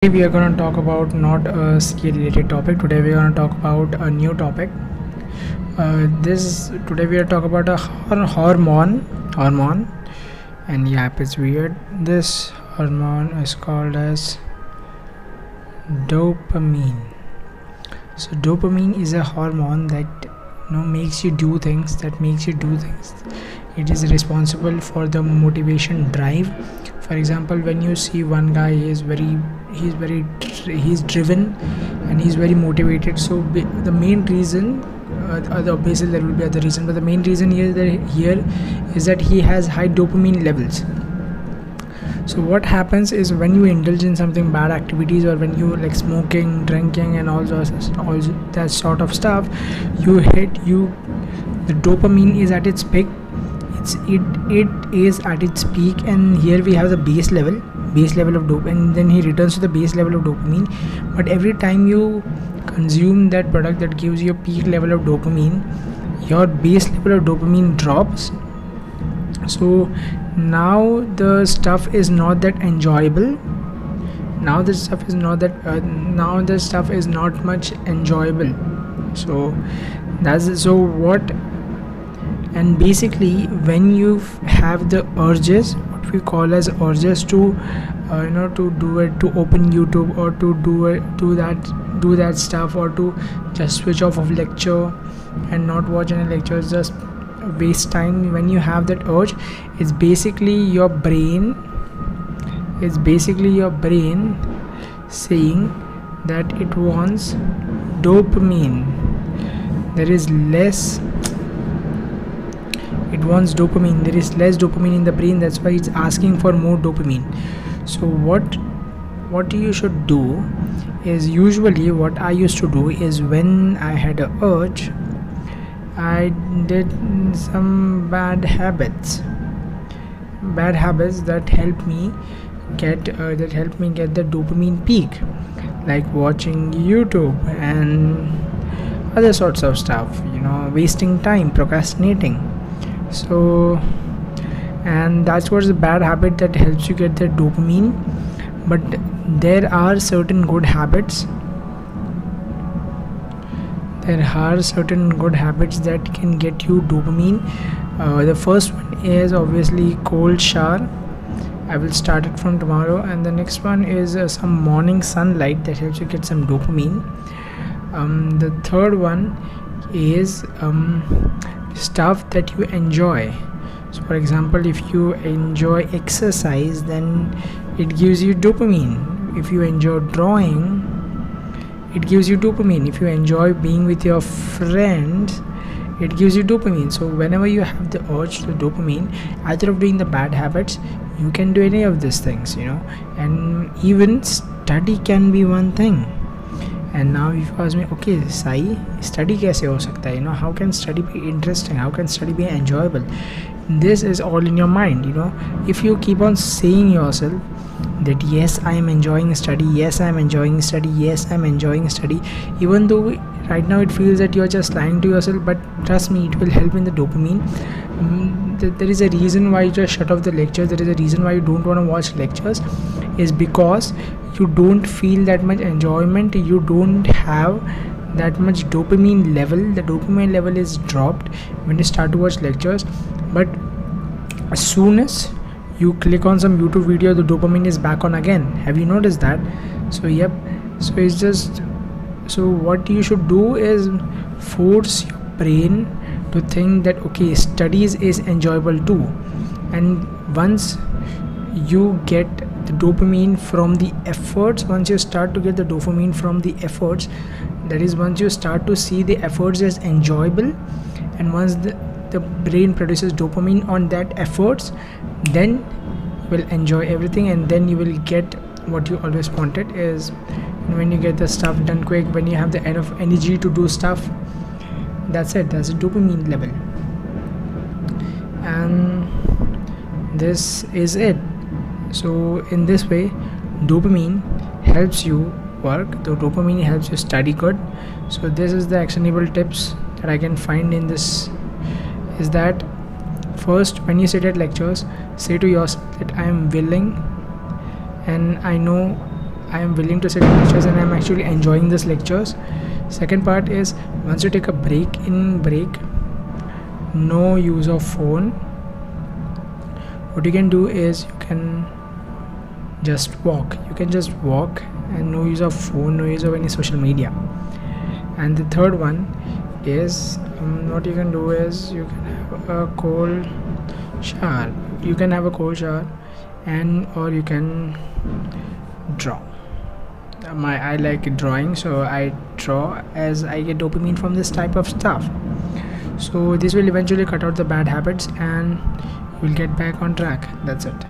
Today we are going to talk about not a skill related topic. Today we are going to talk about a new topic. This today we are talking about a hormone, and yep, it's weird. This hormone is called as dopamine. So dopamine is a hormone that makes you do things. It is responsible for the motivation drive. For example, when you see one guy, he's driven and he's very motivated. So the main reason, obviously there will be other reason, but the main reason here is that he has high dopamine levels. So what happens is when you indulge in something bad activities, or when you like smoking, drinking and all that sort of stuff, the dopamine is at its peak. It is at its peak, and here we have the base level of dopamine, and then he returns to the base level of dopamine. But every time you consume that product that gives you a peak level of dopamine, your base level of dopamine drops. So now the stuff is not that enjoyable. Now the stuff is not much enjoyable. So what. And basically, when you have the urges, what we call as urges to do it, to open YouTube, or to do that stuff, or to just switch off of lecture and not watch any lectures, just waste time. When you have that urge, it's basically your brain saying that it wants dopamine. It wants dopamine. There is less dopamine in the brain, that's why it's asking for more dopamine. So what you should do is, usually what I used to do is, when I had a urge, I did some bad habits that helped me get the dopamine peak, like watching YouTube and other sorts of stuff, wasting time, procrastinating. So, and that's what's the bad habit that helps you get the dopamine. But there are certain good habits that can get you dopamine. The first one is obviously cold shower. I will start it from tomorrow. And the next one is some morning sunlight that helps you get some dopamine. The third one is stuff that you enjoy. So for example, if you enjoy exercise, then it gives you dopamine. If you enjoy drawing, it gives you dopamine. If you enjoy being with your friends, it gives you dopamine. So whenever you have the urge to dopamine, either of doing the bad habits, you can do any of these things, and even study can be one thing. And now if you ask me, okay Sai, study kaise ho sakta hai, how can study be interesting, how can study be enjoyable? This is all in your mind. If you keep on saying yourself that yes, I am enjoying study, yes, I am enjoying study, yes, I am enjoying study, even though right now it feels that you are just lying to yourself, but trust me, it will help in the dopamine. There is a reason why you just shut off the lectures. There is a reason why you don't want to watch lectures, is because you don't feel that much enjoyment. You don't have that much dopamine level. The dopamine level is dropped when you start to watch lectures. But as soon as you click on some YouTube video, the dopamine is back on again. Have you noticed that? So yep. So what you should do is force your brain to think that okay, studies is enjoyable too. And once you get the dopamine from the efforts, once you start to get the dopamine from the efforts, that is, once you start to see the efforts as enjoyable, and once the brain produces dopamine on that efforts, then you will enjoy everything, and then you will get what you always wanted, is when you get the stuff done quick, when you have the enough energy to do stuff. That's it. That's a dopamine level, and this is it. So in this way, dopamine helps you work. The dopamine helps you study good. So this is the actionable tips that I can find in this, is that first, when you sit at lectures, say to yourself that I am willing and I know I am willing to sit in lectures and I'm actually enjoying this lectures. Second part is, once you take a break, no use of phone. What you can do is you can just walk. And no use of phone, no use of any social media. And the third one is, what you can do is you can have a cold shower. And or you can draw. I like drawing, so I draw, as I get dopamine from this type of stuff. So this will eventually cut out the bad habits and you'll get back on track. That's it.